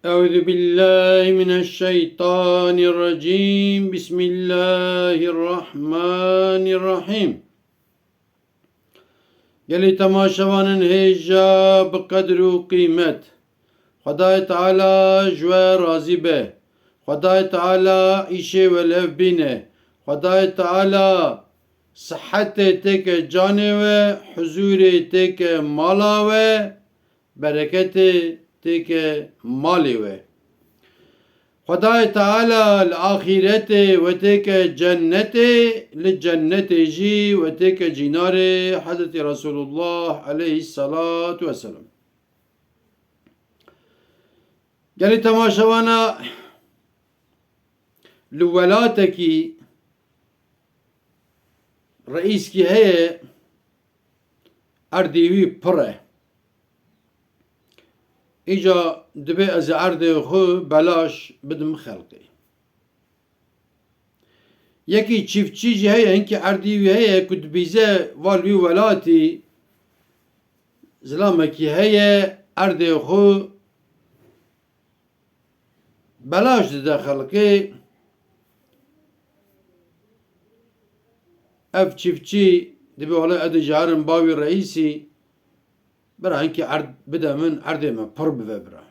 أعوذ بالله من الشيطان الرجيم بسم الله الرحمن الرحيم يلي تماشوان هجا بقدر وقيمت خدای تعالى جوا راضي به خدای تعالى إشي ولف بينه خدای تعالى صحت تك جانه و حضور تك مالا و بركت تك مالي و خدای تعالى الآخرت و تك جنت للجنت جي و تك جنار حضرت رسول الله عليه الصلاة والسلام قال تماشوانا لولاتكي رئيس کی ہے اردیوی پره ایجا دبی از ارده خو بلاش بدم خلقی یکی چیفچی جی ہے انکی اردیوی ہے کد بیزه والوی ولاتی زلامکی ہے ارده خو بلاش ده خلقی اف çiftçi dibi ola edi jarın bavi reisi bira hinki erd bide min erdê me pir bive bira.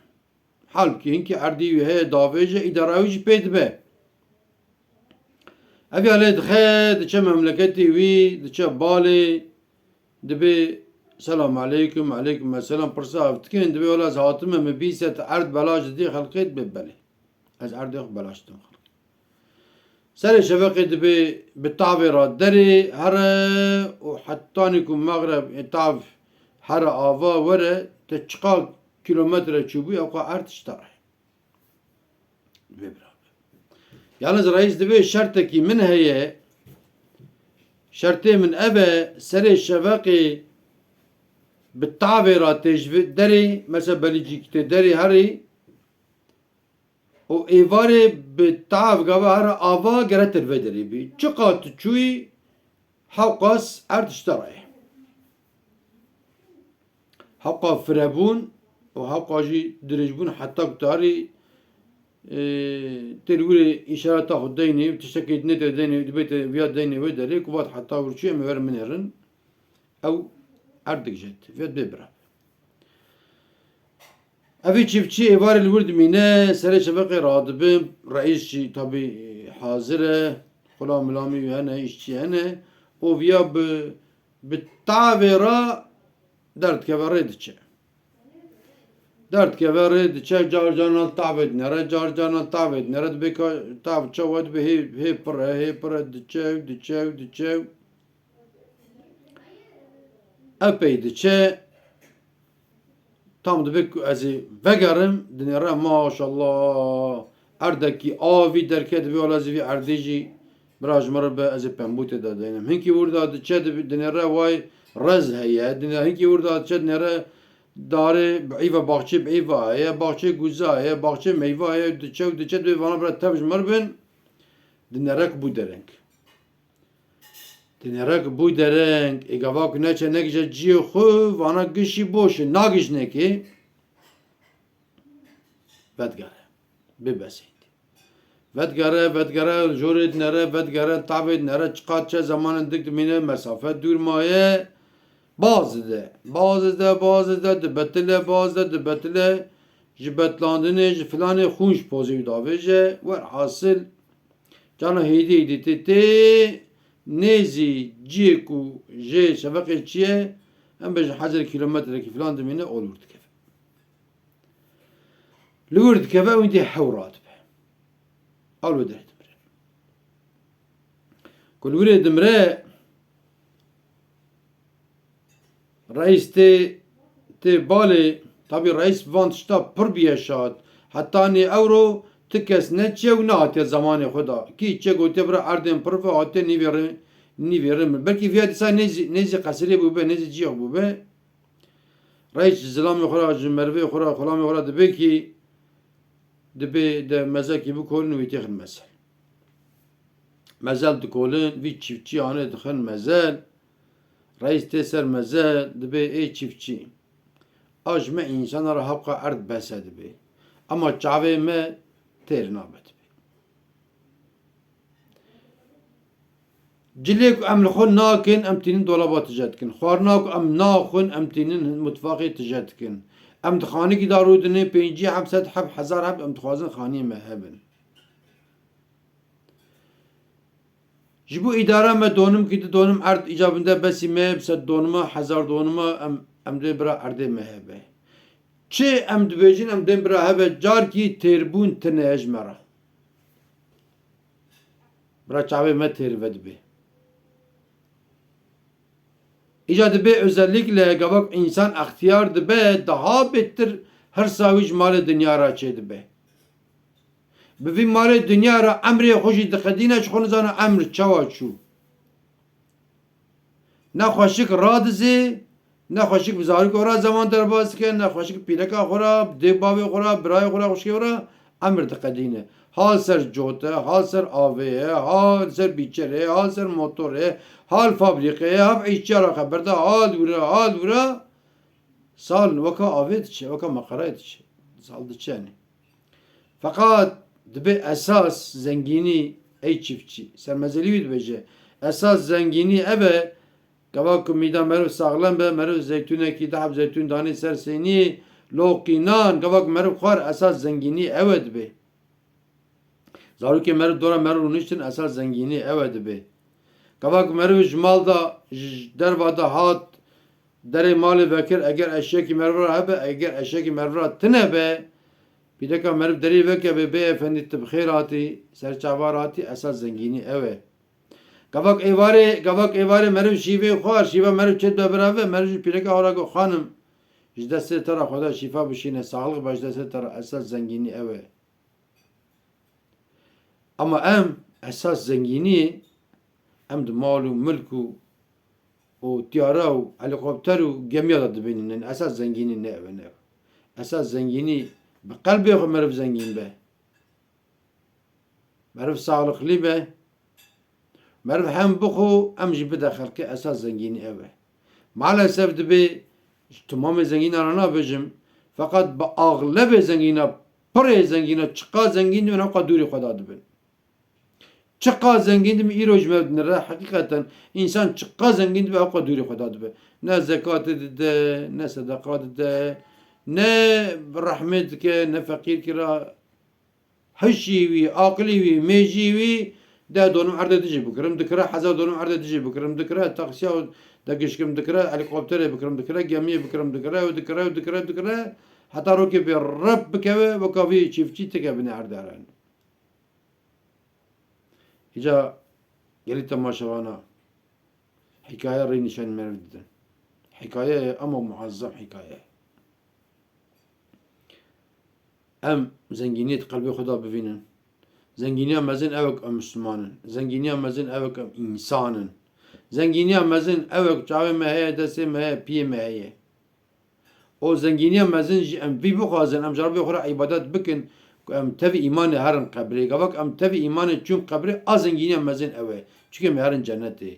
Halbuki hinki erdî wî heye davêje îdara wî jî pê dibe. Ev alê dixe diçe memleketê wî diçe balê dibe selam aleyküm aleyküm selam pirsa ev dikin dibe ola ez hatime me bîset erd belaş didî xelqê dibe belê. Ez erdê xwe belaş didim. سر شبكة بالطعبة رادري هرا وحتانكم مغرب طعب هرا آفا ورا تشقا كيلومتر تشوبي أو قارتش طرح يالز رئيس دبي شرطكي من هي شرطي من أبا سر الشبكة بالطعبة راتجف دري مثلا بلجيك تدري هري o evarê bi tav gava her ava geretir vederî bî. Çiqa tu çûyî hewqas erd işterayê. Hewqa firebûn û hewqa jî dirêjbûn heta ku tarî têr wîrê îşareta xwe deynê tiştekê nedê deynê dibête viya deynê wê derê ku vat heta wirçû em ê werin min herin ew erd dikijit. Vê bê bira. Evi çiftçi evarê li wir dimîne serê şevqê radibin reîsçî tabi hazir e xula milamî wî hene îşçî hene û viya bi tavê ra derdkeve rê diçe. Derdkeve rê diçe car canan tavê dinere car canan tavê dinere dibe tav çawa dibe hê pire diçe diçe epey diçe tam dibe ku ez ê vegerim dinêre maşallah erdekî avî derket dibe ola zî vî erdê jî bira ji me re be ez ê pembûtê de deynim. Hinkî wirda diçe dinêre way rez heye hinkî wirda diçe dinêre darê bîva baxçê bîva heye baxçê guza heye baxçê meyve heye diçe dibe vana bira tev ji me re bin dinêrek bû dereng. Dinêrek bû dereng ê gava ku neçe nekije ciyê xwe vana gişî boş e nagişnekê vedgere bibesît. Vedgere jorê dinere vedgere tavê dinere çiqa çe zamanên dik dimîne mesafe dûr maye baz dide dibetile baz de dibetile ji betlandinê ji filanê xûn ji pozê wî davêje werhasil cana hêdî tê nêzî ciyê ku jê şeveqê çi ye em bêjin hezer kilometrekî filan dimîne ol wir dikeve. Li wir dikeve wî hew radibe. Al wê derê dimre. Ku li wir ê dimre reîs tê balê tabî reîs van tişta pir biyeşat heta nê ewro ti kes neçe û nehatiye zamanê xwe da kî çe gotiye bira erdên pir ve hatiye nîvêrin min belkî viya dîsa nêzî qesirê bûbe nêzî ciyê bûbe reîs ji zilamê xwe ra ji merivê xwe ra xulamê xwe ra dibe kî dibe de mezekî bikolin û wî têxin mezel. Mezel dikolin vî çiftçî anê dixin mezel reîs tê ser mezel dibe ê çiftçî a ji me însanan re hewqa erd bes e dibe Ama çavê me têr nabe dibe. Cilê ku em li xwe nakin em tînin dolaba tije dikin. Xwarina ku em naxwin em tînin mutfaqê tije dikin. Em di xanekî de rûdinin 500 heb 1000 heb em dixwazin xaniyê me hebin. Ji bo îdara me donim kî donim erd icabinde besî me 100 donima 1000 donima em dê bira erdê me hebe. Çi em dibêjin em dê bira hebe carkî têrbûn tune ji me re. Bira çavê me têr vedibe. İca dibe özellikle gavak insan ihtiyar dibe daha bettir hirsa wî ji malê dinya ra çê dibe. Bi vî malê dinya ra emrê xwe jî dixedîne ji xwe nizane emr çawa çû. Ne xweşik radizê, ne xweşik bi zarokê ra zeman derbas dike, ne xweşik pîreka xwe ra, dêv bavê xwe ra, birayê xwe ra, xweşikê xwe ra emr dixedîne. Hal ser cote, hal ser avê, hal ser bîçerê, hal ser motorê, hal fabrîqê, hev îşçiyara xeber da, hal wira, sal weka avê diçe, weka meqereyê diçe. Sal diçe yani. Fakat dibe esas zengînî ey çiftçi, sermezelî wî dibêje. Esas zengînî ev e, gava ku mîda meriv saxlem be, meriv zeytûnekî deheb zeytûn danî ser sênî, loqînan, gava ku meriv xwar esas zengînî ew e dibe. Zarokê meriv dora meriv rûniştin esas zengînî ew e dibe. Gava ku meriv ji mal da ji derva da hat derê malê vekir eger eşyekî meriv ra hebe, eger eşyekî meriv ra tune be, pîreka meriv derê veke be bê efendî tu bi xêr hatî, serçavar hatî esas zengînî ew e. Gavak êvarê meriv şîvê xwar, şîva meriv çê dibe birave, meriv jî pîreka xwe ra got xanim ji destê te ra Xweda şîfa bişîne, saxlik be ji destê te ra esas zengînî ew e. Ama em esas zengînî em di mal û milk û tiyara û helîkopter û gemiya da dibînin. Esas zengînî ne ev e ne. Esas zengînî bi qelbê xwe meriv zengîn be. Meriv saxliqlî be. Meriv hem bixwe em jî bide xelkê esas zengînî ev e. Maalesef dibe tamamê zengînan re nabêjim. Fakat bi aglebê zengîna, pirê zengîna, çiqa zengîn dibin heqa dûrê xwe da dibin. Çiqa zengîn dibin îro ji me dinire heqîqeten însan çiqa zengîn dibe heqa dûrê xwe da dibe. Ne zekatê dide, ne sedeqa dide, ne rehmê dike, ne feqîr kira, hişî wî, aqilî wî, mêjî wî de donim erdê dijî bikirim, dikire 1000 donim erdê dijî bikirim, dikire taksiya de gişkim dikire, helîkopterê bikirim, dikire gemiyê bikirim, dikire heta rokê pê rep bikeve weka vî çîftçî tikevine erdê re. Îca gelî temaşevana hikaye rê nîşanî meriv didin. Hikaye ama muazzam hikaye. Em zengîniyê qelbê xwe da bivînin. Zengîniya mezin evek em Müslümanin. Zengîniya mezin evek em însanin. Zengîniya mezin evek çavê me heye, destê me heye, piyê me heye. O zengîniya mezin jî em vî bixwazin, em ji Rabbê xwe re îbadet bikin ku em tevî îmanê herin qebrê. Gavak em tevî îmanê çûn qebrê, a zengîniya mezin ew e. Çûnke em herin cennetê.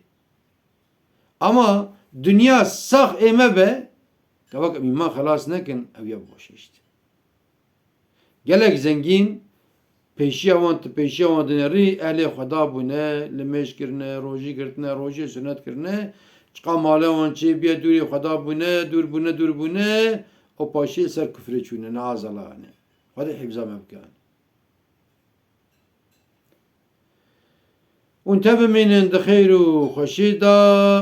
Ama dünya sax ême be, gavak em îman xelas nekin, ew ya boş işte. Gelek zengîn pêşiya wan dinerî ehlê Xweda bûne, li mêj kirine, rojî girtine, rojê sunet kirine, çiqa malê wan çêbiye dûrê Xweda bûne, dûr bûne, o paşê ser küfrê çûne, neazela yani. Xwedê hifza me bike. Hûn te bimînin di xêr û xweşî da,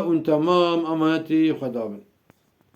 hûn temam emanetî Xweda bin.